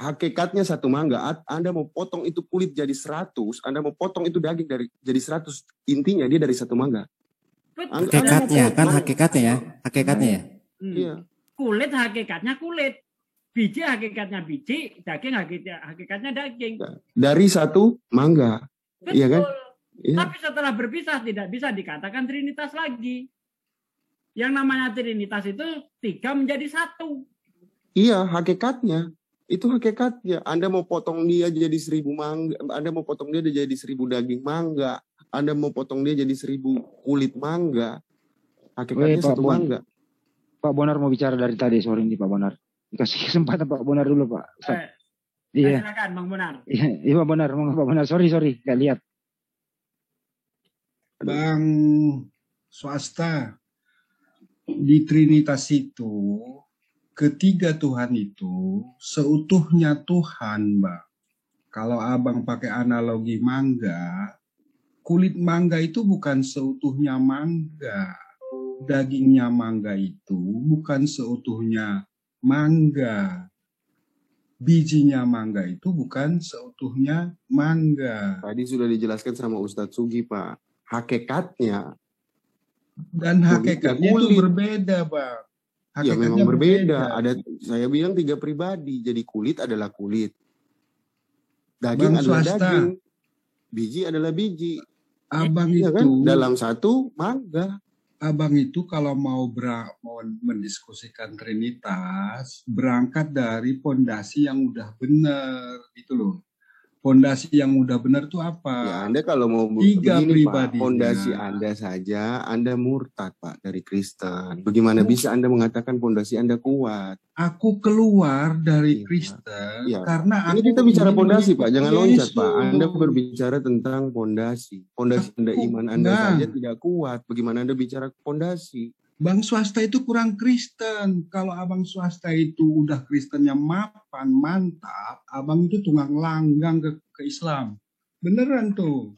hakikatnya satu mangga. Anda mau potong itu kulit jadi 100, Anda mau potong itu daging jadi 100, intinya dia dari satu mangga. Hakikatnya kan hakikatnya ya. Hakikatnya ya. Iya. Kulit hakikatnya kulit. Biji hakikatnya biji, daging hakikatnya daging. Dari satu mangga. Betul. Iya kan? Iya. Tapi setelah berpisah tidak bisa dikatakan trinitas lagi. Yang namanya trinitas itu 3 menjadi 1. Iya, hakikatnya. Itu hakikatnya. Anda mau potong dia jadi 1000 mangga, Anda mau potong dia jadi 1000 daging mangga, Anda mau potong dia jadi 1000 kulit mangga. Hakikatnya satu mangga. Pak Bonar mau bicara dari tadi, sore ini Pak Bonar. Dikasih kesempatan Pak Bonar dulu Pak. Iya. Silakan Bang Bonar. Iya Pak Bonar, Pak Bonar. Sorry, nggak lihat. Bang Swasta, di Trinitas itu ketiga Tuhan itu seutuhnya Tuhan, Bang. Kalau abang pakai analogi mangga, kulit mangga itu bukan seutuhnya mangga. Dagingnya mangga itu bukan seutuhnya mangga. Bijinya mangga itu bukan seutuhnya mangga. Tadi sudah dijelaskan sama Ustadz Sugi, Pak. Hakikatnya. Dan hakikatnya itu berbeda, Bang. Ya memang berbeda. Ada, saya bilang 3 pribadi. Jadi kulit adalah kulit, daging adalah daging, biji adalah biji. Abang ya itu kan? Dalam satu mangga. Abang itu kalau mau mendiskusikan Trinitas, berangkat dari pondasi yang udah benar, gitu loh. Pondasi yang udah benar tuh apa? Ya, Anda kalau mau begini Pak, pondasi Anda saja, Anda murtad Pak dari Kristen. Bagaimana bisa Anda mengatakan pondasi Anda kuat? Aku keluar dari Kristen karena ini kita bicara pondasi Pak, jangan loncat Pak. Anda berbicara tentang pondasi. Pondasi Anda, iman Anda saja tidak kuat. Bagaimana Anda bicara pondasi? Bang Swasta itu kurang Kristen. Kalau abang Swasta itu udah Kristennya mapan, mantap, abang itu tunggang langgang ke Islam. Beneran tuh.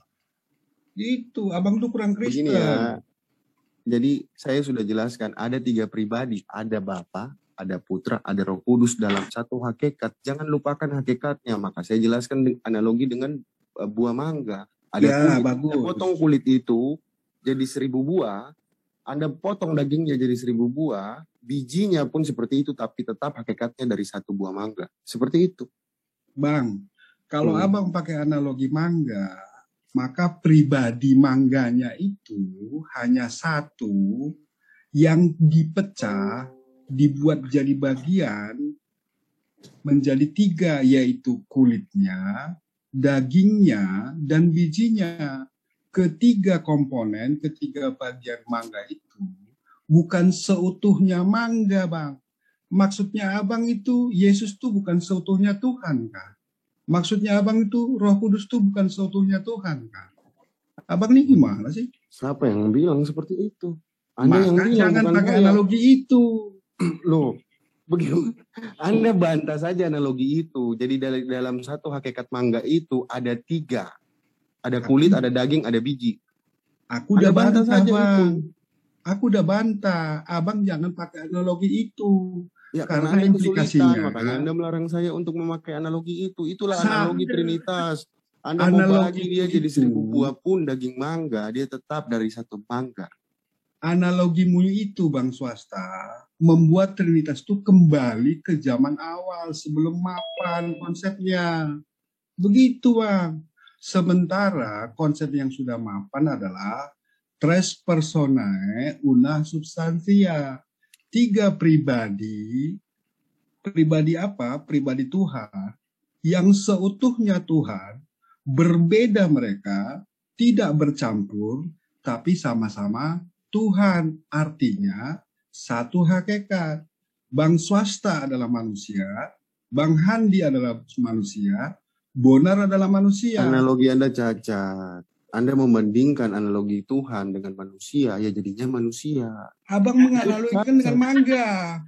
Itu, abang tuh kurang Kristen. Begini ya, jadi saya sudah jelaskan, ada 3 pribadi. Ada Bapa, ada Putra, ada Roh Kudus dalam satu hakikat. Jangan lupakan hakikatnya. Maka saya jelaskan analogi dengan buah mangga. Ada kulit. Bagus. Anda potong kulit itu jadi 1000 buah. Anda potong dagingnya jadi 1000 buah, bijinya pun seperti itu, tapi tetap hakikatnya dari satu buah mangga. Seperti itu. Bang, kalau abang pakai analogi mangga, maka pribadi mangganya itu hanya satu yang dipecah, dibuat jadi bagian, menjadi 3, yaitu kulitnya, dagingnya, dan bijinya. Ketiga komponen, ketiga bagian mangga itu bukan seutuhnya mangga, Bang. Maksudnya abang itu Yesus tuh bukan seutuhnya Tuhan, kan? Maksudnya abang itu Roh Kudus tuh bukan seutuhnya Tuhan, kan? Abang ini gimana sih? Siapa yang bilang seperti itu? Anda yang bilang, jangan pakai analogi itu. Loh, bagaimana? Anda bantah saja analogi itu. Jadi dalam satu hakikat mangga itu ada 3. Ada kulit, ada daging, ada biji. Aku udah bantah saja Bang. Aku udah bantah. Abang jangan pakai analogi itu. Ya, karena Anda implikasinya. Makanya Anda melarang saya untuk memakai analogi itu. Itulah analogi Trinitas. Anda mau bagi dia jadi 1000 buah pun daging mangga, dia tetap dari satu mangga. Analogimu itu Bang Swasta membuat Trinitas itu kembali ke zaman awal sebelum mapan konsepnya. Begitu Bang. Sementara konsep yang sudah mapan adalah tres personae una substantia. 3 pribadi. Pribadi apa? Pribadi Tuhan. Yang seutuhnya Tuhan. Berbeda mereka. Tidak bercampur. Tapi sama-sama Tuhan. Artinya satu hakikat. Bang Swasta adalah manusia. Bang Handi adalah manusia. Bonar adalah manusia. Analogi Anda cacat. Anda membandingkan analogi Tuhan dengan manusia, ya jadinya manusia. Abang menganalogikan dengan mangga.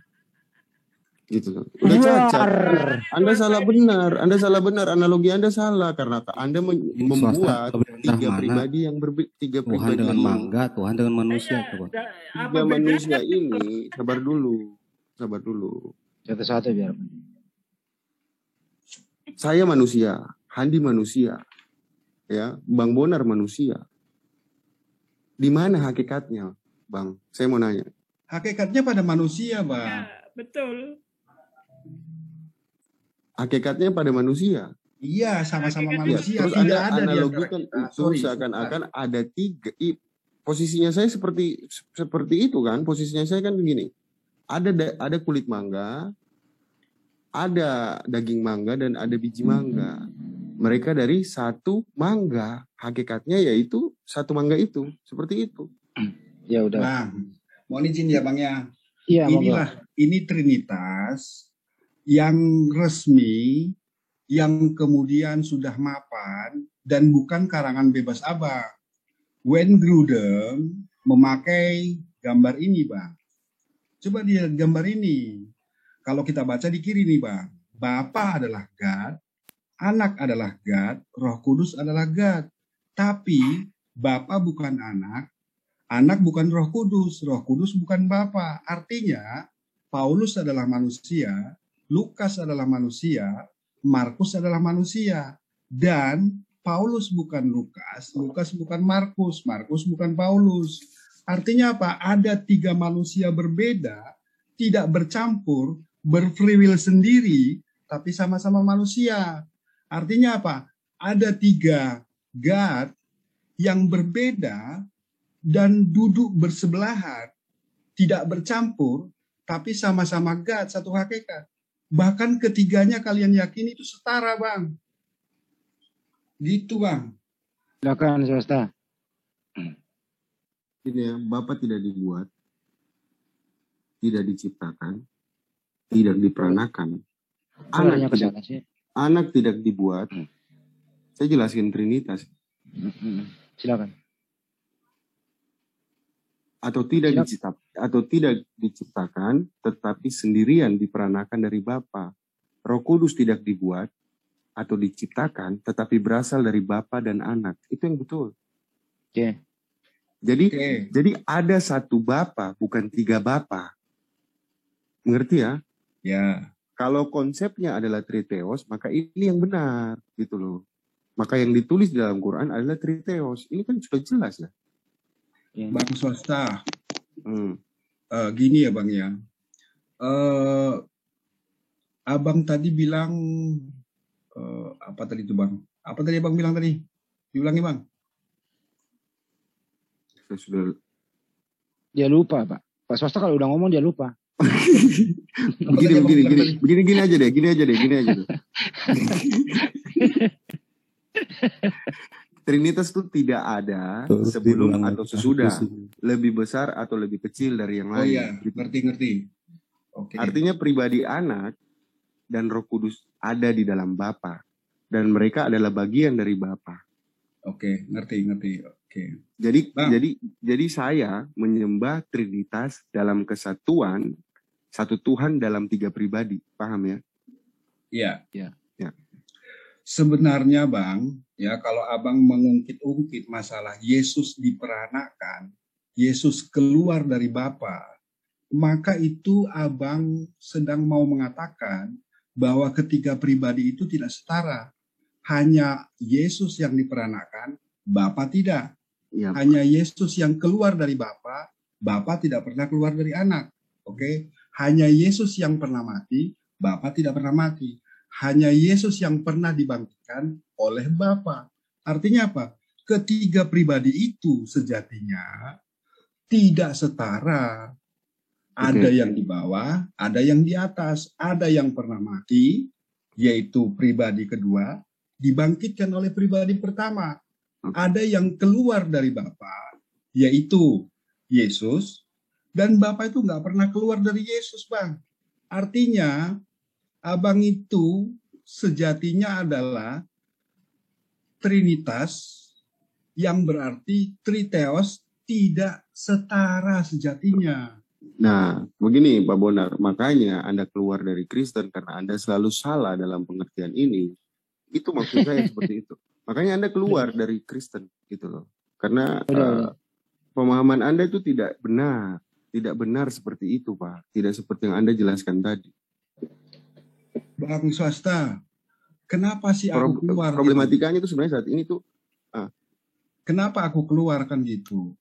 Gitu. Udah cacat. Anda salah benar. Anda salah benar. Analogi Anda salah karena Anda membuat 3 pribadi yang berbeda. 3 Tuhan pribadi dengan mangga, Tuhan dengan manusia. 3 manusia ini. Sabar dulu. Satu-satu biar. Saya manusia, Handi manusia, ya, Bang Bonar manusia. Di mana hakikatnya, Bang? Saya mau nanya. Hakikatnya pada manusia, Ya, Bang. betul. Hakikatnya pada manusia. Iya, sama-sama Hakikat Ya, manusia. terus Tidak Anda ada di antara analogikan kita. itu Sorry, seakan-akan ada tiga. Posisinya saya seperti itu kan. Posisinya saya kan begini. Ada kulit mangga, ada daging mangga, dan ada biji mangga. Mereka dari satu mangga. Hakikatnya yaitu satu mangga itu. Seperti itu. Ya udah. Bang, mohon izin ya Bang ya. Iya, monggo. Ini Trinitas yang resmi, yang kemudian sudah mapan, dan bukan karangan bebas Abang. Wayne Grudem memakai gambar ini, Bang. Coba lihat gambar ini. Kalau kita baca di kiri nih, Bang. Bapa adalah God, Anak adalah God, Roh Kudus adalah God. Tapi Bapa bukan Anak bukan Roh Kudus bukan Bapa. Artinya Paulus adalah manusia, Lukas adalah manusia, Markus adalah manusia, dan Paulus bukan Lukas bukan Markus bukan Paulus. Artinya apa? Ada 3 manusia berbeda, tidak bercampur, berfree will sendiri, tapi sama-sama manusia. Artinya apa? Ada 3 God yang berbeda dan duduk bersebelahan, tidak bercampur, tapi sama-sama God, satu hakikat. Bahkan ketiganya kalian yakini itu setara, Bang. Gitu, Bang. Silakan swasta. Ini ya, Bapa tidak dibuat, tidak diciptakan, tidak diperanakan. Soalnya ke sana sih. Anak tidak dibuat. Saya jelasin Trinitas. Silakan. Atau tidak diciptakan, tetapi sendirian diperanakan dari Bapa. Roh Kudus tidak dibuat atau diciptakan, tetapi berasal dari Bapa dan Anak. Itu yang betul. Oke. Jadi ada satu Bapa, bukan 3 Bapa. Mengerti ya? Ya. Kalau konsepnya adalah Triteos, maka ini yang benar, gitu loh. Maka yang ditulis di dalam Quran adalah Triteos. Ini kan sudah jelas ya. Bang swasta. Gini ya Bang ya. Abang tadi bilang apa tadi itu Bang? Apa tadi Abang bilang tadi? Diulangi Bang. Saya sudah. Dia lupa, Pak. Pak swasta kalau udah ngomong dia lupa. Begini aja deh. Trinitas itu tidak ada sebelum atau sesudah, lebih besar atau lebih kecil dari yang lain. Oh iya, ngerti. Oke. Artinya pribadi Anak dan Roh Kudus ada di dalam Bapa, dan mereka adalah bagian dari Bapa. Oke, ngerti. Oke. Jadi saya menyembah Trinitas dalam kesatuan, satu Tuhan dalam 3 pribadi, paham ya? Iya. Sebenarnya Bang, ya kalau Abang mengungkit-ungkit masalah Yesus diperanakan, Yesus keluar dari Bapa, maka itu Abang sedang mau mengatakan bahwa ketiga pribadi itu tidak setara. Hanya Yesus yang diperanakan, Bapa tidak. Ya, Hanya Yesus yang keluar dari Bapa, Bapa tidak pernah keluar dari Anak. Oke? Hanya Yesus yang pernah mati, Bapa tidak pernah mati. Hanya Yesus yang pernah dibangkitkan oleh Bapa. Artinya apa? Ketiga pribadi itu sejatinya tidak setara. Ada yang di bawah, ada yang di atas, ada yang pernah mati, yaitu pribadi kedua, dibangkitkan oleh pribadi pertama. Ada yang keluar dari Bapa, yaitu Yesus, dan Bapa itu nggak pernah keluar dari Yesus, Bang. Artinya, Abang itu sejatinya adalah Trinitas, yang berarti Triteos tidak setara sejatinya. Nah, begini Pak Bonar, makanya Anda keluar dari Kristen karena Anda selalu salah dalam pengertian ini. Itu maksud saya seperti itu. Makanya Anda keluar dari Kristen gitu loh. Karena pemahaman Anda itu tidak benar seperti itu, Pak. Tidak seperti yang Anda jelaskan tadi. Bang swasta, Kenapa sih aku keluar? Gitu? Problematikanya itu sebenarnya saat ini tuh. Kenapa aku keluar kan gitu?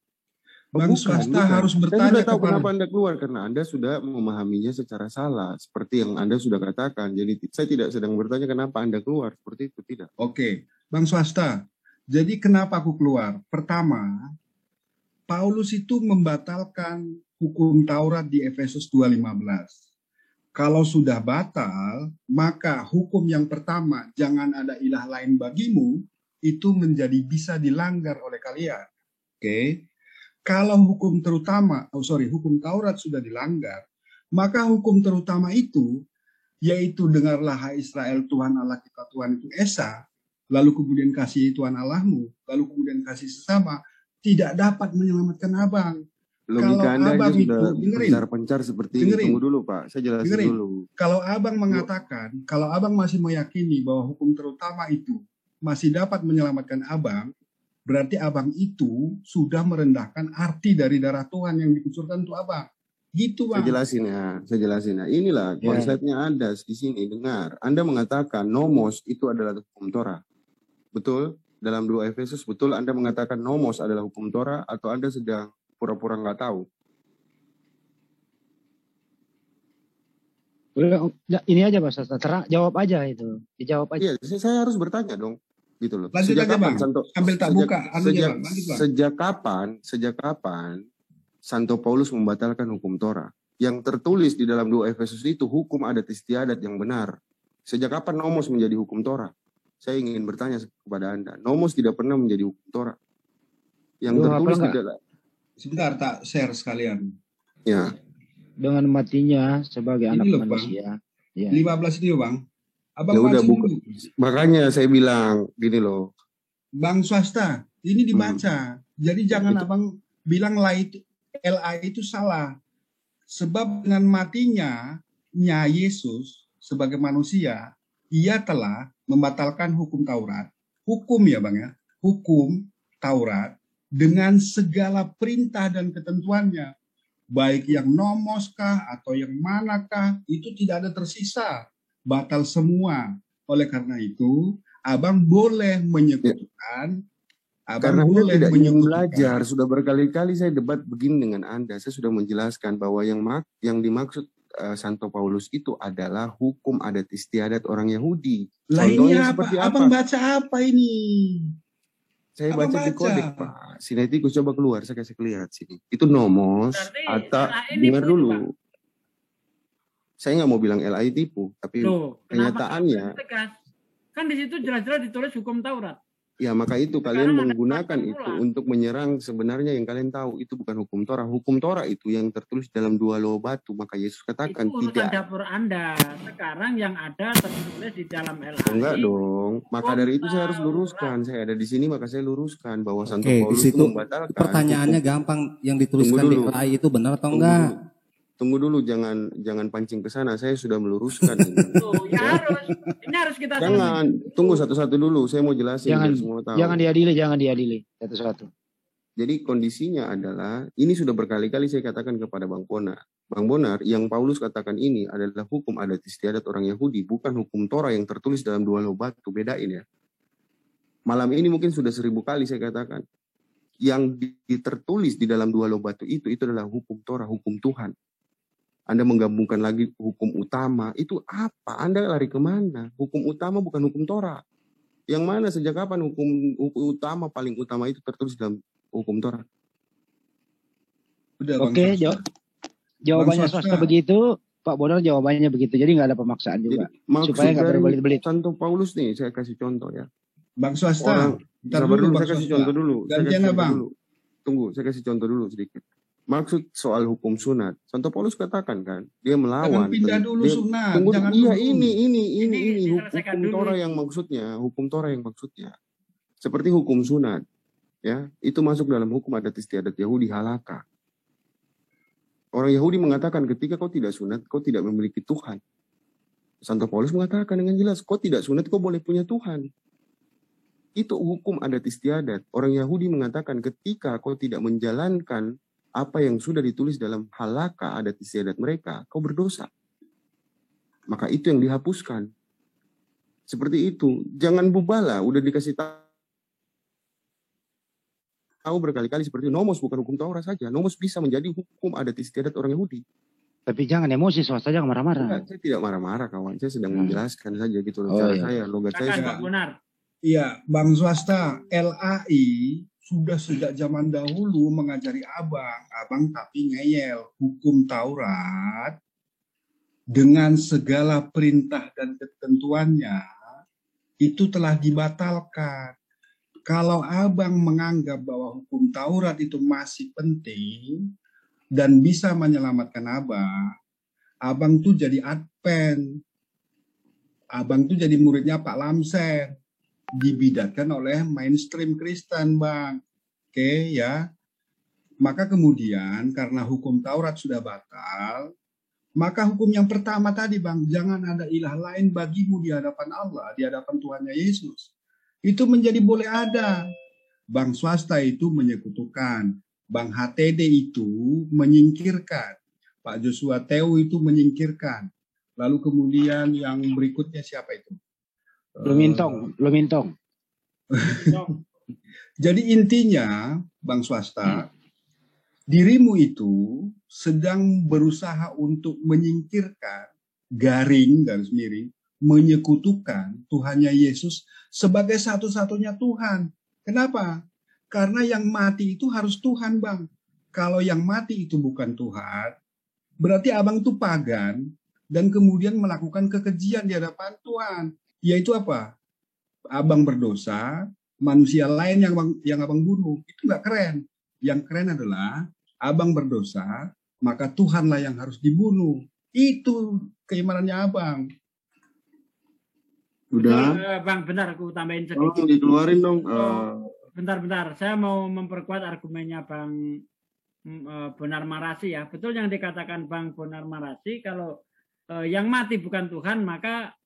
Bang Bukan, swasta bukan. harus Saya bertanya sudah tahu kepada. kenapa Anda keluar, karena Anda sudah memahaminya secara salah, seperti yang Anda sudah katakan. Jadi saya tidak sedang bertanya kenapa Anda keluar, seperti itu, tidak. Oke, Bang swasta. Jadi kenapa aku keluar? Pertama, Paulus itu membatalkan hukum Taurat di Efesus 2:15. Kalau sudah batal, maka hukum yang pertama, jangan ada ilah lain bagimu, itu menjadi bisa dilanggar oleh kalian. Oke. Kalau hukum Taurat sudah dilanggar, maka hukum terutama itu, yaitu dengarlah hai Israel, Tuhan Allah kita Tuhan itu Esa, lalu kemudian kasih Tuhan Allahmu, lalu kemudian kasih sesama, tidak dapat menyelamatkan abang. Logika Anda abang sudah dengerin, pencar-pencar seperti ini. Tunggu dulu Pak, saya jelasin dengerin. dulu. Kalau abang mengatakan, kalau abang masih meyakini bahwa hukum terutama itu masih dapat menyelamatkan abang, berarti abang itu sudah merendahkan arti dari darah Tuhan yang dikucurkan untuk abang. Gitu bang. Saya jelasin ya. Inilah konsepnya Anda di sini. Dengar, Anda mengatakan nomos itu adalah hukum Torah. Betul? Dalam 2 Efesus, betul Anda mengatakan nomos adalah hukum Torah, atau Anda sedang pura-pura nggak tahu? Ini aja Pak Sasta, jawab aja itu. Dijawab aja. Iya, saya harus bertanya dong. Gitu loh. Lanjut Sejak aja kapan bang, Santo, sambil tak buka anunya bang. Sejak kapan Santo Paulus membatalkan hukum Torah? Yang tertulis di dalam 2 Efesus itu hukum adat istiadat yang benar. Sejak kapan nomos menjadi hukum Torah? Saya ingin bertanya kepada Anda. Nomos tidak pernah menjadi hukum Torah. Yang tertulis di dalam. Sebentar, tak share sekalian. Ya. Dengan matinya sebagai Ini anak loh, manusia. Ya. 15 itu bang. Abang ya udah buka. dulu. Makanya saya bilang gini loh. Bang swasta, ini dibaca. Jadi jangan abang bilang LA itu salah. Sebab dengan matinya Yesus sebagai manusia, ia telah membatalkan hukum Taurat. Hukum ya bang ya. Hukum Taurat dengan segala perintah dan ketentuannya. Baik yang nomos kah atau yang manakah, itu tidak ada tersisa. Batal semua. Oleh karena itu, abang boleh menyekutukan. Karena Anda tidak ingin belajar. Sudah berkali-kali saya debat begini dengan Anda. Saya sudah menjelaskan bahwa yang dimaksud Santo Paulus itu adalah hukum adat istiadat orang Yahudi. Contohnya seperti apa? Abang baca apa ini? Saya baca di kodek Pak. Sinetikus coba keluar, saya kasih lihat sini. Itu nomos atau dengar dulu. Pak. Saya nggak mau bilang LAI tipu, tapi kenyataannya kan di situ jelas-jelas ditulis hukum Taurat. Ya maka itu kalian menggunakan itu untuk menyerang sebenarnya yang kalian tahu itu bukan hukum Torah. Hukum Torah itu yang tertulis dalam 2 loh batu. Maka Yesus katakan itu tidak. Dapur Anda. Sekarang yang ada tertulis di dalam LAI. Enggak dong. Maka dari itu saya harus luruskan. Saya ada di sini maka saya luruskan bahwa Santo Paulus itu membatalkan. Pertanyaannya gampang, yang dituliskan di LAI itu benar atau enggak? Tunggu dulu, jangan pancing ke sana. Saya sudah meluruskan ini. Ini harus kita tunggu satu-satu dulu. Saya mau jelasin biar semua tahu. Jangan diadili satu-satu. Jadi kondisinya adalah ini sudah berkali-kali saya katakan kepada Bang Bonar. Bang Bonar, yang Paulus katakan ini adalah hukum adat istiadat orang Yahudi, bukan hukum Torah yang tertulis dalam 2 loh batu. Bedain ya. Malam ini mungkin sudah 1000 kali saya katakan. Yang tertulis di dalam 2 loh batu itu adalah hukum Torah, hukum Tuhan. Anda menggabungkan lagi hukum utama, itu apa? Anda lari kemana? Hukum utama bukan hukum Torah. Yang mana sejak kapan hukum utama paling utama itu tertulis dalam hukum Torah? Oke, jawabannya swasta begitu, Pak Bonar jawabannya begitu. Jadi nggak ada pemaksaan juga. Jadi, supaya nggak berbelit-belit. Santo Paulus nih, saya kasih contoh ya. Bang swasta, saya kasih contoh dulu. Tunggu, saya kasih contoh dulu sedikit. Maksud soal hukum sunat, Santo Paulus katakan kan, dia melawan. Pindah dulu sunat. Ini hukum Torah yang maksudnya, hukum Torah yang maksudnya. Seperti hukum sunat, ya, itu masuk dalam hukum adat istiadat Yahudi halakha. Orang Yahudi mengatakan ketika kau tidak sunat, kau tidak memiliki Tuhan. Santo Paulus mengatakan dengan jelas, kau tidak sunat, kau boleh punya Tuhan. Itu hukum adat istiadat. Orang Yahudi mengatakan ketika kau tidak menjalankan apa yang sudah ditulis dalam halakha adat istiadat mereka, kau berdosa. Maka itu yang dihapuskan. Seperti itu. Jangan bubala, udah dikasih tahu berkali-kali seperti itu. Nomos bukan hukum Taurat saja. Nomos bisa menjadi hukum adat istiadat orang Yahudi. Tapi jangan emosi, swasta jangan marah-marah. Saya tidak marah-marah kawan. Saya sedang Hmm. menjelaskan saja gitu loh. Oh, Cara iya. saya, logat saya. Silakan Pak Bonar. Iya, Bang Swasta, LAI sudah sejak zaman dahulu mengajari abang tapi ngeyel. Hukum Taurat dengan segala perintah dan ketentuannya itu telah dibatalkan. Kalau abang menganggap bahwa hukum Taurat itu masih penting dan bisa menyelamatkan abang tuh jadi adven. Abang tuh jadi muridnya Pak Lamsen. Dibidatkan oleh mainstream Kristen, Bang. Oke, ya. Maka kemudian karena hukum Taurat sudah batal, maka hukum yang pertama tadi, Bang, jangan ada ilah lain bagimu di hadapan Allah, di hadapan Tuhannya Yesus. Itu menjadi boleh ada. Bang Swasta itu menyekutukan. Bang HTD itu menyingkirkan. Pak Joshua Teu itu menyingkirkan. Lalu kemudian yang berikutnya siapa itu? Lumintong. Jadi intinya, Bang Swasta, dirimu itu sedang berusaha untuk menyingkirkan garis miring, menyekutukan Tuhannya Yesus sebagai satu-satunya Tuhan. Kenapa? Karena yang mati itu harus Tuhan, Bang. Kalau yang mati itu bukan Tuhan, berarti abang itu pagan dan kemudian melakukan kekejian di hadapan Tuhan. Yaitu apa? Abang berdosa, manusia lain yang abang bunuh. Itu nggak keren. Yang keren adalah abang berdosa, maka Tuhanlah yang harus dibunuh. Itu keimanannya abang. Udah. Bang, benar aku tambahin Tolong sedikit. dikeluarin dong. Bentar. Saya mau memperkuat argumennya Bang Bonar Marasi ya. Betul yang dikatakan Bang Bonar Marasi, kalau yang mati bukan Tuhan, maka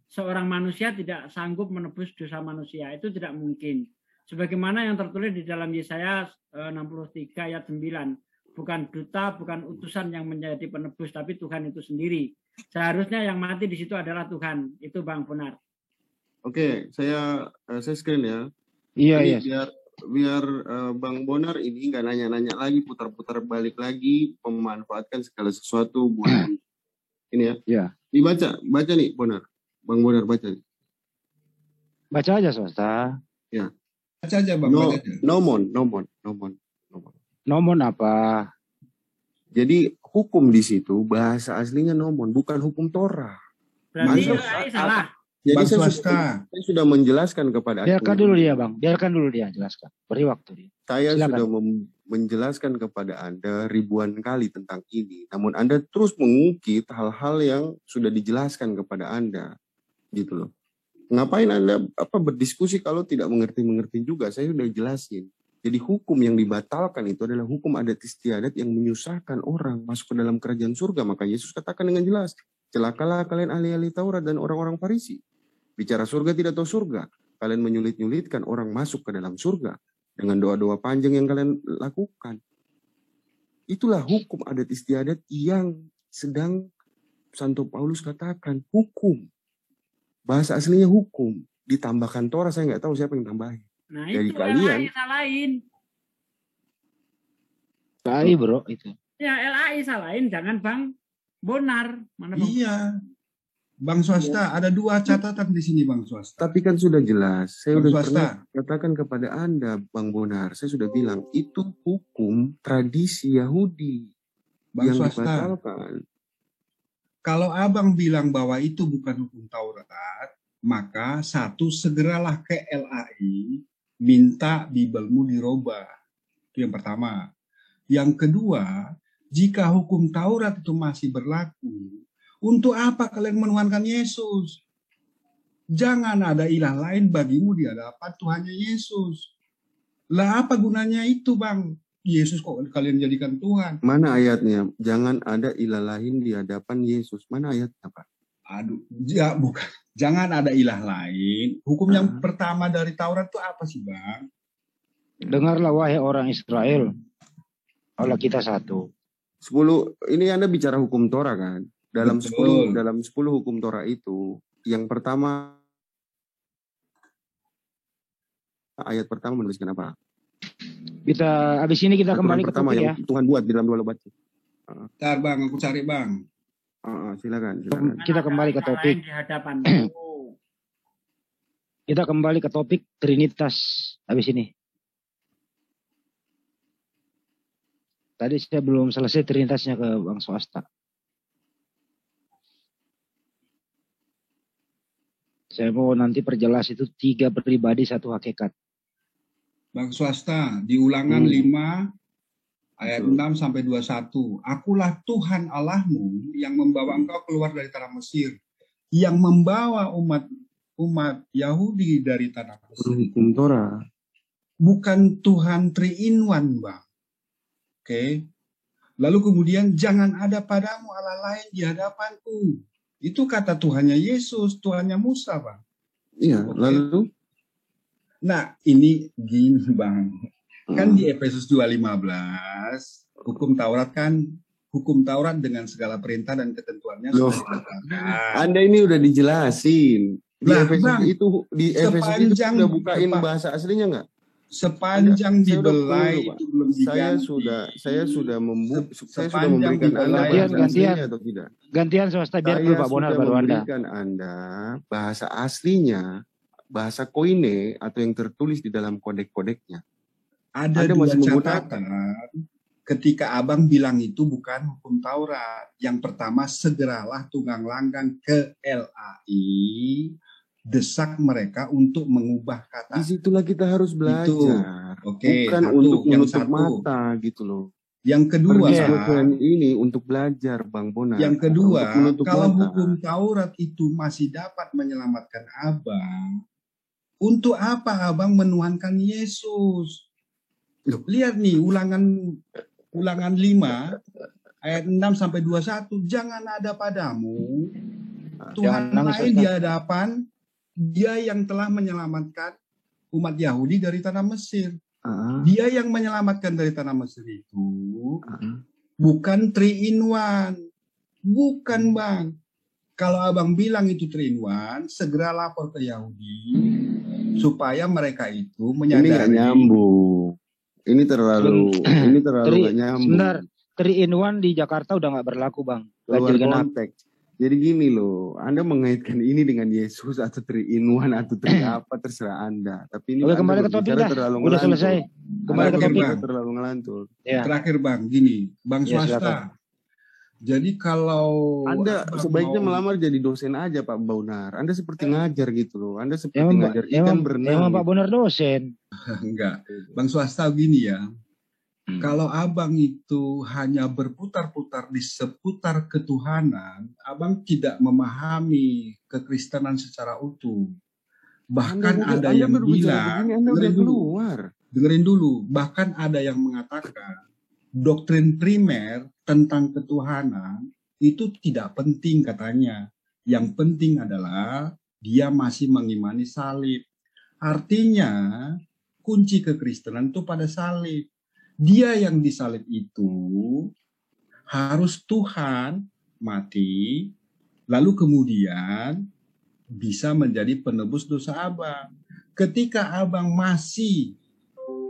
seorang manusia tidak sanggup menebus dosa manusia. Itu tidak mungkin. Sebagaimana yang tertulis di dalam Yesaya 63 ayat 9. Bukan duta, bukan utusan yang menjadi penebus, tapi Tuhan itu sendiri. Seharusnya yang mati di situ adalah Tuhan. Itu Bang Bonar. Oke, saya screen ya. Iya. Biar Bang Bonar ini nggak nanya-nanya lagi, putar-putar balik lagi, memanfaatkan segala sesuatu buat ini ya. Iya. Baca nih Bonar. Bang Bonar baca. Baca aja swasta. Baca aja, Bang. Baca aja. Nomon. Nomon apa? Jadi hukum di situ bahasa aslinya nomon, bukan hukum Torah. Berarti Masuk. salah. Jadi Bang saya Swasta. sudah menjelaskan kepada Biarkan dulu dia, Bang. Biarkan dulu dia jelaskan. Beri waktu dia. Saya Silakan. sudah menjelaskan kepada Anda ribuan kali tentang ini. Namun Anda terus mengungkit hal-hal yang sudah dijelaskan kepada Anda. Gitu loh. Ngapain Anda berdiskusi kalau tidak mengerti juga? Saya sudah jelasin. Jadi hukum yang dibatalkan itu adalah hukum adat istiadat yang menyusahkan orang masuk ke dalam kerajaan surga. Maka Yesus katakan dengan jelas, celakalah kalian ahli-ahli Taurat dan orang-orang Farisi. Bicara surga tidak tahu surga. Kalian menyulit-nyulitkan orang masuk ke dalam surga dengan doa-doa panjang yang kalian lakukan. Itulah hukum adat istiadat yang sedang Santo Paulus katakan hukum. Bahasa aslinya hukum. Ditambahkan Torah, saya nggak tahu siapa yang tambahin. Nah Dari itu kalian. LAI salahin. Kai bro itu. Ya LAI salahin, jangan Bang Bonar. Mana Bang? Iya. Bang Swasta, ada dua catatan di sini, Bang Swasta. Tapi kan sudah jelas. Saya Bang sudah Swasta. pernah katakan kepada Anda, Bang Bonar. Saya sudah bilang, itu hukum tradisi Yahudi Bang yang Swasta. dibatalkan. Kalau abang bilang bahwa itu bukan hukum Taurat, maka satu, segeralah ke LAI, minta Bibelmu dirubah. Itu yang pertama. Yang kedua, jika hukum Taurat itu masih berlaku, untuk apa kalian menuhankan Yesus? Jangan ada ilah lain bagimu di hadapan Tuhannya Yesus. Lah apa gunanya itu, Bang? Yesus kok kalian jadikan Tuhan? Mana ayatnya? Jangan ada ilah lain di hadapan Yesus. Mana ayatnya, Pak? Aduh, ya bukan. Jangan ada ilah lain. Hukum yang pertama dari Taurat itu apa sih, Bang? Dengarlah wahai orang Israel. Allah kita satu. 10, ini Anda bicara hukum Torah kan? Dalam Betul. 10 hukum Torah itu, yang pertama ayat pertama menuliskan apa? Kita habis ini kita Aturan kembali ke pertama topik yang ya. Tuhan buat di dalam 2 Lebat. Bentar bang, aku cari bang. Silakan. Kita kembali ke topik. Di hadapanmu. Kita kembali ke topik Trinitas habis ini. Tadi saya belum selesai Trinitasnya ke Bang Swasta. Saya mau nanti perjelas itu 3 pribadi 1 hakikat. Bang Swasta, di Ulangan 5 ayat Betul. 6 sampai 21. Akulah Tuhan Allahmu yang membawa engkau keluar dari tanah Mesir, yang membawa umat Yahudi dari tanah Mesir. Hukum Torah. Bukan Tuhan Three-in-One, Bang. Oke. Lalu kemudian jangan ada padamu Allah lain di hadapanku. Itu kata Tuhannya Yesus, Tuhannya Musa, Bang. Iya, Oke. lalu Nah, ini gini, Bang. Kan di Efesus 2:15, hukum Taurat dengan segala perintah dan ketentuannya Loh. sudah ditetapkan. Anda ini udah dijelasin. Di Lah, Efesus Bang, di Efesus itu sepanjang- udah bukain bahasa aslinya nggak? Sepanjang Saya udah dibelai perlu, Pak. itu belum diganti. saya sudah Sepanjang memberikan Anda dibelai- bahasa Gantian. aslinya atau tidak? Gantian Swasta biar dulu Saya Pak Bonar sudah baru Anda. memberikan Anda bahasa aslinya, bahasa koine atau yang tertulis di dalam kodek-kodeknya. Ada Anda 2 masih menggunakan. catatan ketika abang bilang itu bukan hukum Taurat. Yang pertama, segeralah tunggang langgang ke LAI, desak mereka untuk mengubah kata. Disitulah kita harus belajar. Oke, Bukan satu. untuk Yang menutup satu. mata gitu loh. Yang kedua, Perjanjian ini untuk belajar, Bang Bonar. yang kedua, Untuk menutup kalau mata. hukum Taurat itu masih dapat menyelamatkan abang, untuk apa abang menuhankan Yesus? Loh. Lihat nih, ulangan 5 ayat 6 sampai 21, jangan ada padamu Tuhan Jangan nangis, lain Ustaz. di hadapan Dia yang telah menyelamatkan umat Yahudi dari tanah Mesir. Ah, Dia yang menyelamatkan dari tanah Mesir itu ah. bukan Three-in-One. Bukan, Bang. Kalau abang bilang itu Three-in-One, segera lapor ke Yahudi supaya mereka itu Ini nggak menyadari. nyambung. Ini terlalu nggak nyambung. Sebentar, 3-in-1 di Jakarta udah nggak berlaku Bang. Keluar Ganjil genap. konteks. Jadi gini loh, Anda mengaitkan ini dengan Yesus atau 3-in-1 atau 3 apa terserah Anda. Tapi ini Oke, Anda kembali ke topik berbicara dah. terlalu Udah ngelantur. selesai. Kembali ke Terakhir, topik. Bang. Terlalu ngelantur. Ya. Terakhir, Bang, gini, Bang Ya, Swasta. silakan. Jadi kalau Anda abang sebaiknya mau- melamar jadi dosen aja Pak Bonar. Anda seperti ngajar gitu loh. Anda seperti Emang, ngajar ikan berenang. emang Pak gitu. Bonar dosen. enggak, Bang Swasta gini ya. Hmm. Kalau abang itu hanya berputar-putar di seputar ketuhanan, abang tidak memahami kekristenan secara utuh. Bahkan ada yang bilang, begini, Anda udah dengerin dulu, keluar. dengerin dulu, bahkan ada yang mengatakan doktrin primer tentang ketuhanan itu tidak penting katanya. Yang penting adalah dia masih mengimani salib. Artinya kunci kekristenan itu pada salib. Dia yang disalib itu harus Tuhan mati, lalu kemudian bisa menjadi penebus dosa abang. Ketika abang masih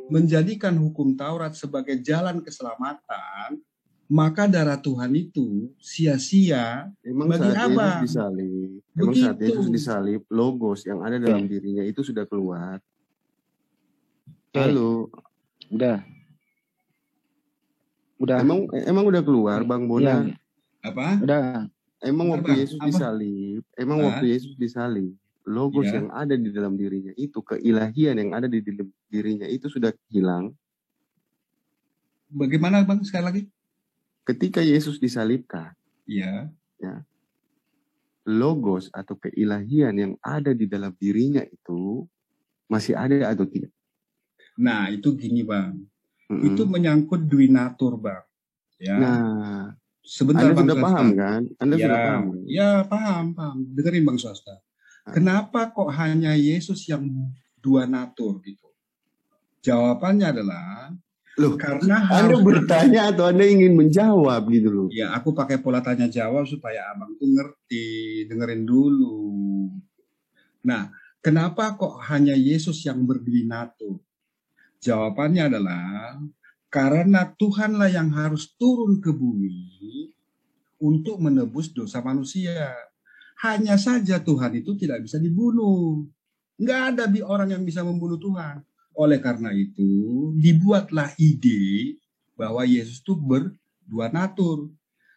menjadikan hukum Taurat sebagai jalan keselamatan, maka darah Tuhan itu sia-sia. Emang Bagi saat Yesus abang. disalib, Begitu. disalib, logos yang ada dalam dirinya itu sudah keluar. Oke. Lalu, Udah. emang udah keluar, Bang Bonar. Iya, Apa? udah. Emang Bentar, waktu Bang. Yesus Apa? disalib, Hah? logos Iya. yang ada di dalam dirinya itu, keilahian yang ada di dalam dirinya itu sudah hilang. Bagaimana Bang sekali lagi? Ketika Yesus disalibkan, Iya. logos atau keilahian yang ada di dalam dirinya itu masih ada atau tidak? Nah, itu gini Bang. Mm-mm. Itu menyangkut duinatur Bang. Ya. Nah, Sebentar Anda Bang sudah Swasta. paham kan? Anda sudah paham. Ya, paham. Dengerin Bang Swasta. Kenapa kok hanya Yesus yang dua natur gitu? Jawabannya adalah Loh, karena Anda harus bertanya atau Anda ingin menjawab gitu loh? ya, aku pakai pola tanya jawab supaya abang tuh ngerti, dengerin dulu. Nah, kenapa kok hanya Yesus yang berdui natur? Jawabannya adalah karena Tuhanlah yang harus turun ke bumi untuk menebus dosa manusia. Hanya saja Tuhan itu tidak bisa dibunuh. Nggak ada orang yang bisa membunuh Tuhan. Oleh karena itu, dibuatlah ide bahwa Yesus itu berdua natur.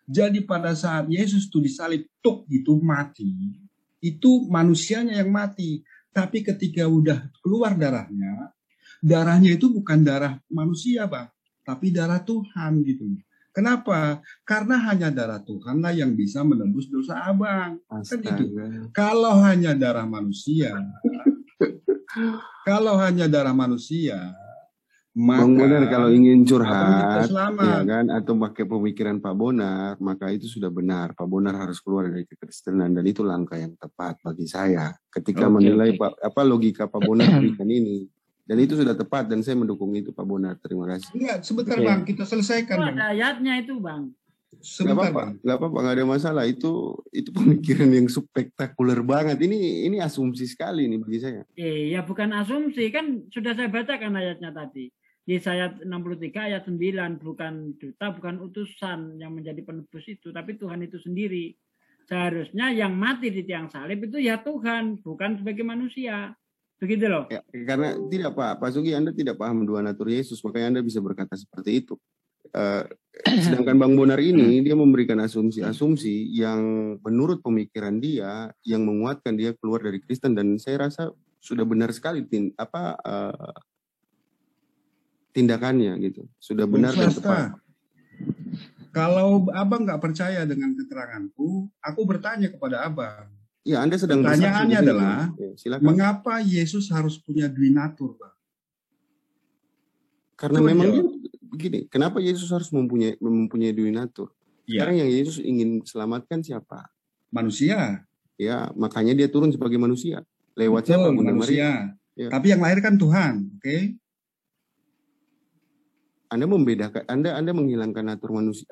Jadi pada saat Yesus itu disalib, tuk itu mati, itu manusianya yang mati. Tapi ketika udah keluar darahnya itu bukan darah manusia, Bang, tapi darah Tuhan gitu. Kenapa? Karena hanya darah Tuhanlah yang bisa menebus dosa abang. Kan gitu. Kalau hanya darah manusia, Bang Bonar maka kalau ingin abang tidak curhat, selamat. ya kan, atau pakai pemikiran Pak Bonar, maka itu sudah benar. Pak Bonar harus keluar dari kekristenan dan itu langkah yang tepat bagi saya. Ketika menilai logika Pak Bonar berikan ini, dan itu sudah tepat dan saya mendukung itu Pak Bonar. Terima kasih. Enggak, sebentar Bang, kita selesaikan Itu Bang. ada ayatnya itu, Bang. Sebentar Bang. Nggak apa-apa, nggak ada masalah. Itu pemikiran yang spektakuler banget. Ini asumsi sekali nih bagi saya. Ya bukan asumsi, kan sudah saya bacakan ayatnya tadi. Yesaya 63 ayat 9, bukan duta, bukan utusan yang menjadi penebus itu, tapi Tuhan itu sendiri. Seharusnya yang mati di tiang salib itu ya Tuhan, bukan sebagai manusia. Begitu loh. Ya, karena tidak Pak Sugi, Anda tidak paham dua natur Yesus, makanya Anda bisa berkata seperti itu. Sedangkan Bang Bonar ini dia memberikan asumsi-asumsi yang menurut pemikiran dia yang menguatkan dia keluar dari Kristen, dan saya rasa sudah benar sekali tindakannya gitu. Sudah benar dan tepat. Kalau abang nggak percaya dengan keteranganku, aku bertanya kepada abang. Ya, Anda sedang pertanyaannya adalah, silakan. Mengapa Yesus harus punya dui natur, Bang? Karena memang begini, kenapa Yesus harus mempunyai dui natur? Sekarang yang Yesus ingin selamatkan siapa? Manusia. Ya, makanya dia turun sebagai manusia. Lewat siapa? Bunda Maria. Ya. Tapi yang lahir kan Tuhan, oke? Anda membedakan, Anda menghilangkan natur manusia,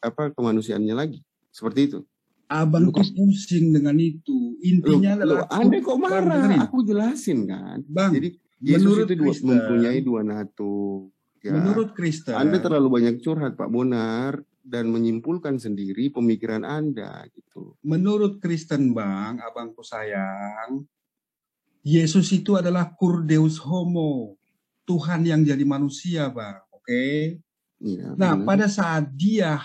apa kemanusiaannya lagi? Seperti itu. Abang kok pusing dengan itu. Intinya adalah Anda kok marah? Aku jelasin kan. Bang, jadi Yesus itu mempunyai dua natur. Ya. Menurut Kristen, Anda terlalu banyak curhat Pak Bonar dan menyimpulkan sendiri pemikiran Anda gitu. Menurut Kristen, Bang, abangku sayang, Yesus itu adalah Cur Deus Homo, Tuhan yang jadi manusia, Bang. Oke. Ya, nah, pada saat dia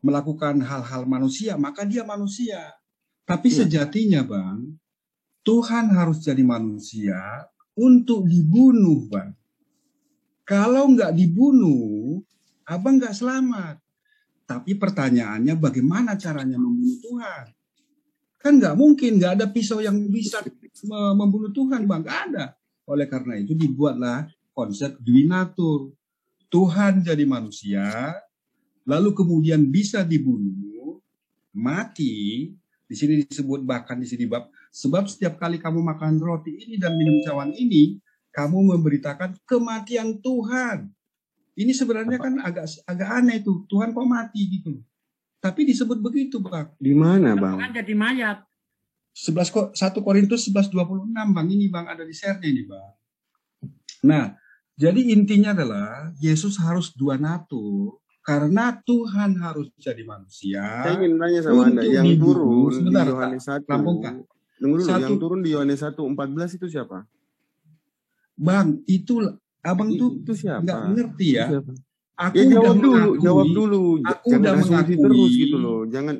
melakukan hal-hal manusia, maka dia manusia. Tapi sejatinya, Bang, Tuhan harus jadi manusia untuk dibunuh, Bang. Kalau nggak dibunuh, abang nggak selamat. Tapi pertanyaannya bagaimana caranya membunuh Tuhan? Kan nggak mungkin, nggak ada pisau yang bisa membunuh Tuhan, Bang. Nggak ada. Oleh karena itu dibuatlah konsep dui natur. Tuhan jadi manusia, lalu kemudian bisa dibunuh, mati. Di sini disebut, bahkan di sini bab, sebab setiap kali kamu makan roti ini dan minum cawan ini, kamu memberitakan kematian Tuhan. Ini sebenarnya kan agak aneh tuh. Tuhan kok mati gitu. Tapi disebut begitu, Bang. Di mana, Bang? Kan jadi mayat. 1 Korintus 11:26, Bang. Ini, Bang, ada di share-nya ini, Bang. Nah, jadi intinya adalah Yesus harus dua natur karena Tuhan harus jadi manusia. Saya ingin tanya sama Anda, yang turun di Yohanes 1. Yang turun di Yohanes 1:14 itu siapa? Bang, itu abang tuh nggak ngerti ya. Aku jawab dulu. Aku udah asumsi terus gitu loh. Jangan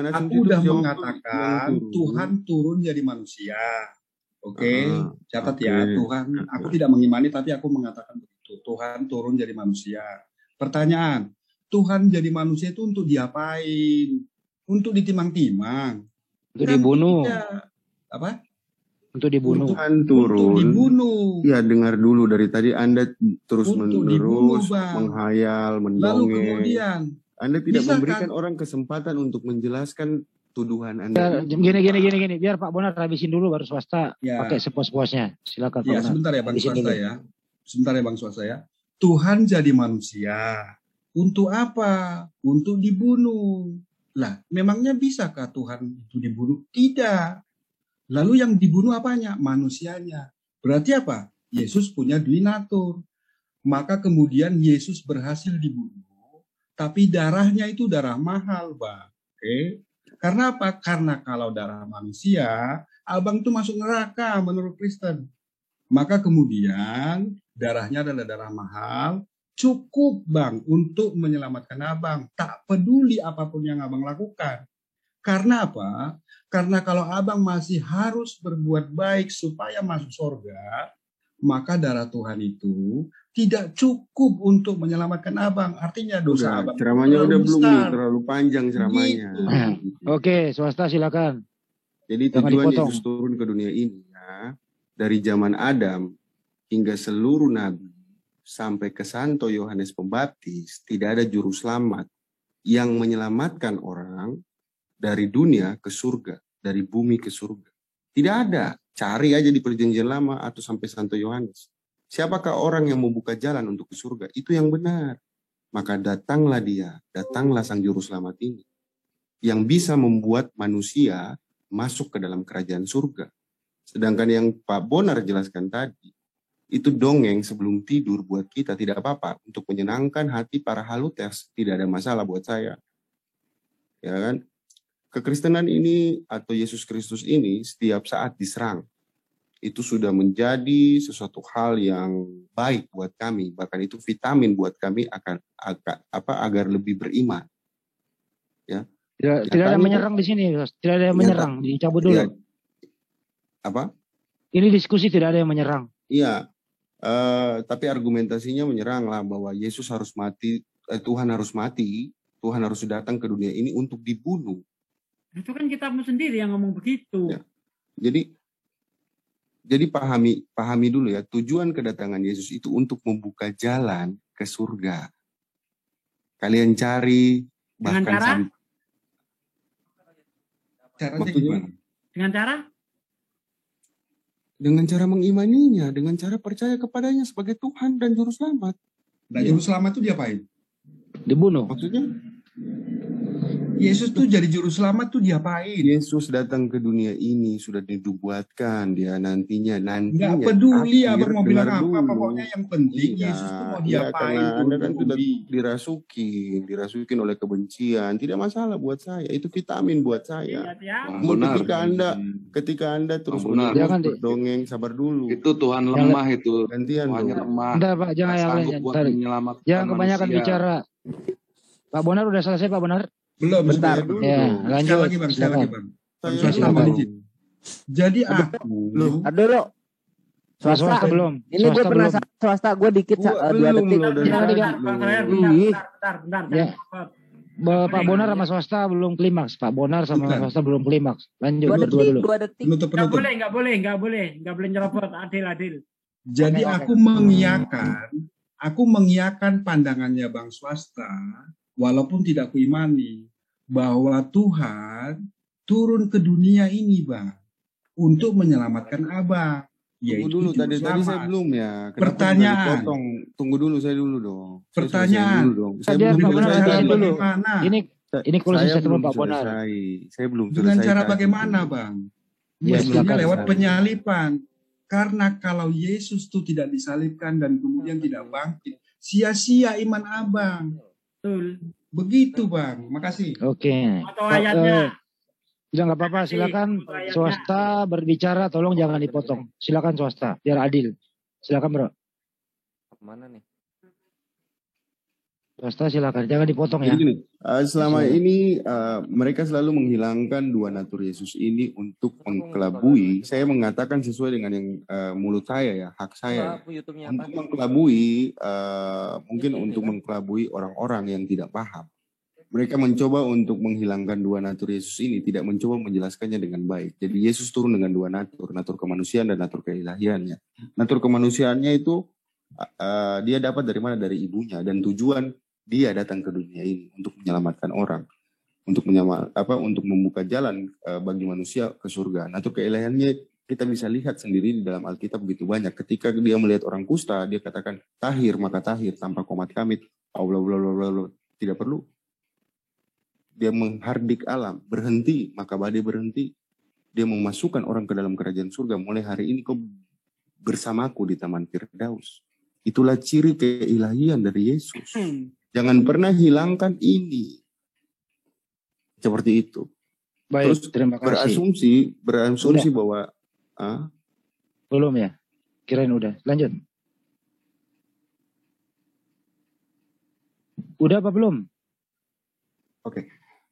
asumsi aku udah terus, mengatakan Tuhan turun jadi manusia. Oke, catat ya, Tuhan. Aku tidak mengimani, tapi aku mengatakan begitu. Tuhan turun jadi manusia. Pertanyaan, Tuhan jadi manusia itu untuk diapain? Untuk ditimang-timang? Untuk dibunuh. Apa? Untuk dibunuh. Tuhan turun. Untuk dibunuh. Ya, dengar dulu dari tadi Anda terus-menerus menghayal, mendongeng. Lalu kemudian Anda tidak memberikan orang kesempatan untuk menjelaskan tuduhan Ya, Anda. gini. Biar Pak Bonar habisin dulu baru swasta pakai sepuas-puasnya. Silakan Pak Bonar. Sebentar ya Bang Swasta ya. Sebentar ya Bang Swasta ya. Tuhan jadi manusia. Untuk apa? Untuk dibunuh. Lah, memangnya bisakah Tuhan itu dibunuh? Tidak. Lalu yang dibunuh apanya? Manusianya. Berarti apa? Yesus punya donatur. Maka kemudian Yesus berhasil dibunuh, tapi darahnya itu darah mahal, Bang. Oke? Karena apa? Karena kalau darah manusia, abang itu masuk neraka menurut Kristen. Maka kemudian darahnya adalah darah mahal, cukup Bang untuk menyelamatkan abang. Tak peduli apapun yang abang lakukan. Karena apa? Karena kalau abang masih harus berbuat baik supaya masuk surga, maka darah Tuhan itu tidak cukup untuk menyelamatkan abang. Artinya dosa abang ceramahnya udah belum nih, besar. terlalu panjang ceramahnya. Gitu. Oke, swasta silakan. Jadi Jangan tujuan dipotong. Yesus turun ke dunia ini ya, dari zaman Adam hingga seluruh nabi sampai ke Santo Yohanes Pembaptis, tidak ada juru selamat yang menyelamatkan orang dari dunia ke surga, dari bumi ke surga. Tidak ada. Cari aja di perjanjian lama atau sampai Santo Yohanes. Siapakah orang yang membuka jalan untuk ke surga? Itu yang benar. Maka datanglah dia, datanglah sang juru selamat ini, yang bisa membuat manusia masuk ke dalam kerajaan surga. Sedangkan yang Pak Bonar jelaskan tadi, itu dongeng sebelum tidur buat kita, tidak apa-apa. Untuk menyenangkan hati para haluters, tidak ada masalah buat saya. Ya kan? Kekristenan ini atau Yesus Kristus ini setiap saat diserang. Itu sudah menjadi sesuatu hal yang baik buat kami. Bahkan itu vitamin buat kami agar lebih beriman. Ya. Tidak ada menyerang di sini, tidak ada yang menyerang. Dicabut dulu. Ya, apa? Ini diskusi tidak ada yang menyerang. Iya. Tapi argumentasinya menyerang lah bahwa Yesus harus mati, Tuhan harus mati, Tuhan harus datang ke dunia ini untuk dibunuh. Itu kan kitabmu sendiri yang ngomong begitu. Ya. Jadi pahami dulu ya, tujuan kedatangan Yesus itu untuk membuka jalan ke surga. Kalian cari bahkan Caranya gimana? Dengan cara? Dengan cara mengimaninya, dengan cara percaya kepadanya sebagai Tuhan dan Juru Selamat. Nah, Juru Selamat itu diapain? Dibunuh. Maksudnya? Yesus tuh jadi Juru Selamat tuh diapain? Yesus datang ke dunia ini sudah dinubuatkan dia nantinya. Nggak peduli abang mau bilang apa, dulu. pokoknya yang penting Iya, Yesus tuh mau iya, diapain? karena Anda kan sudah Budi? dirasukin oleh kebencian. Tidak masalah buat saya, itu vitamin buat saya. Lihat ya. Namun ketika Anda terus Jangan berdongeng, sabar dulu. Itu Tuhan lemah itu. Gantian Tuhannya dong. lemah. Entar Pak, jangan Tak yang sanggup lain. buat Ntar. menyelamatkan Jangan kebanyakan manusia. bicara. Pak Bonar udah selesai Pak Bonar? Belum, Bentar sebentar. dulu. Ya, Sekali lanjut. lagi bang, sekali Silakan. lagi bang. Saya Silakan, belum. izin. Jadi aku, Dulu. Swasta belum. Ini gue Swasta pernah belum. swasta gue dikit Gua 2 belum detik. loh, dari Jangan, tadi jangan. loh. Bang Sayer, Ih. bentar. Ya. Pak Bonar sama swasta belum klimaks. Pak Bonar sama Bukan. swasta belum klimaks. Lanjut 2 berdua detik, dulu. 2 detik. penutup. Nggak boleh nyerobot. Adil. Jadi Oke. aku mengiyakan pandangannya bang swasta, walaupun tidak kuimani, bahwa Tuhan turun ke dunia ini bang, untuk menyelamatkan abang. Tunggu Yaitu dulu, juru tadi selamat. saya belum ya. Kenapa Pertanyaan. sudah dipotong? Tunggu dulu, saya dulu dong. Saya Pertanyaan. selesai dulu dong. Saya Dia belum Pak Dengan Bonar selesai cara tanya dulu. dulu. bagaimana? Ini closing Saya statement belum Pak Bonar. selesai. Saya belum Dengan selesai. cara tadi. bagaimana bang? Ya, Mestinya silakan. lewat Silakan. penyalipan. Karena kalau Yesus itu tidak disalibkan dan kemudian tidak bangkit, sia-sia iman abang. Betul. Begitu bang. Makasih. Oke. Atau Pak, ayatnya. ya nggak apa-apa, silakan swasta berbicara, tolong jangan dipotong. Silakan swasta, biar adil. Silakan bro. Mana nih? Swasta silakan, jangan dipotong ya. Jadi gini, selama Silakan. ini mereka selalu menghilangkan dua natur Yesus ini untuk mengkelabui. Saya mengatakan sesuai dengan yang mulut saya ya, hak saya. Aku YouTube-nya Untuk apa? mengkelabui, mungkin untuk mengkelabui orang-orang yang tidak paham. Mereka mencoba untuk menghilangkan dua natur Yesus ini, tidak mencoba menjelaskannya dengan baik. Jadi Yesus turun dengan dua natur kemanusiaan dan natur keilahiannya. Natur kemanusiaannya itu dia dapat dari mana? Dari ibunya, dan tujuan dia datang ke dunia ini untuk menyelamatkan orang, untuk membuka jalan bagi manusia ke surga. Natur keilahiannya kita bisa lihat sendiri di dalam Alkitab begitu banyak. Ketika dia melihat orang kusta, dia katakan tahir maka tahir tanpa komat kamit. Allah tidak perlu. dia menghardik alam, berhenti, maka badai berhenti. Dia memasukkan orang ke dalam kerajaan surga. Mulai hari ini kau bersamaku di Taman Firdaus. Itulah ciri keilahian dari Yesus. Jangan pernah hilangkan ini. Seperti itu. Baik, Terus terima kasih. berasumsi bahwa Belum ya? Kirain udah. Lanjut. Udah apa belum?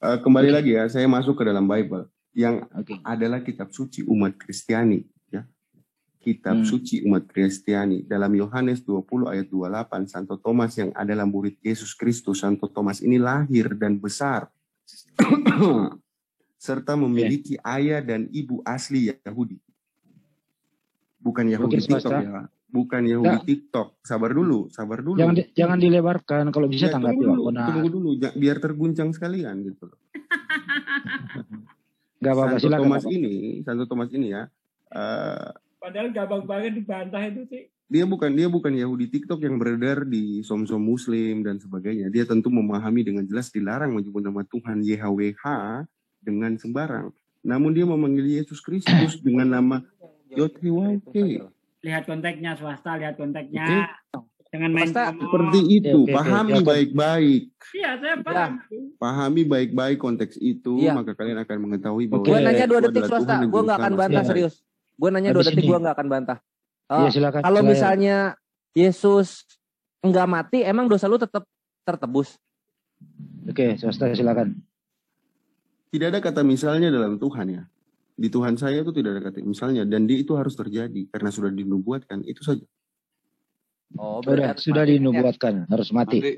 kembali lagi ya, saya masuk ke dalam Bible yang Oke. adalah kitab suci umat Kristiani, ya. Kitab suci umat Kristiani dalam Yohanes 20 ayat 28, Santo Thomas yang adalah murid Yesus Kristus, Santo Thomas ini lahir dan besar serta memiliki ayah dan ibu asli Yahudi. Bukan Yahudi Oke, TikTok swasta. ya. Bukan Yahudi TikTok. Sabar dulu. Jangan dilebarkan kalau bisa Ya, tanggapi tunggu Pak. Benar. tunggu dulu, biar terguncang sekalian gitu loh. Gak apa-apa, Santo silakan. Santo Thomas ini ya, Padahal gampang banget dibantah itu sih. dia bukan Yahudi TikTok yang beredar di som-som Muslim dan sebagainya. Dia tentu memahami dengan jelas dilarang menyebut nama Tuhan YHWH dengan sembarang. Namun dia memanggil Yesus Kristus dengan nama YHWH. Lihat konteksnya swasta, lihat konteksnya. Oke. Jangan main Swasta ngomong. Seperti itu, Oke, pahami oke. baik-baik. Iya, saya paham. Pahami baik-baik konteks itu, Iya. maka kalian akan mengetahui bahwa Oke. Gue nanya 2 itu detik adalah swasta, Tuhan dan gue Juru nggak akan Selamat bantah kita. serius. Gue nanya 2 Habis detik, ini. gue nggak akan bantah. Iya, silakan. Kalau Silakan. misalnya Yesus enggak mati, emang dosa lu tetap tertebus? Oke, swasta silakan. Tidak ada kata misalnya dalam Tuhan ya. Di Tuhan saya itu tidak ada kata misalnya, dan itu harus terjadi karena sudah dinubuatkan, itu saja. Oh, Sudah berarti harus mati. dinubuatkan harus mati. Mati.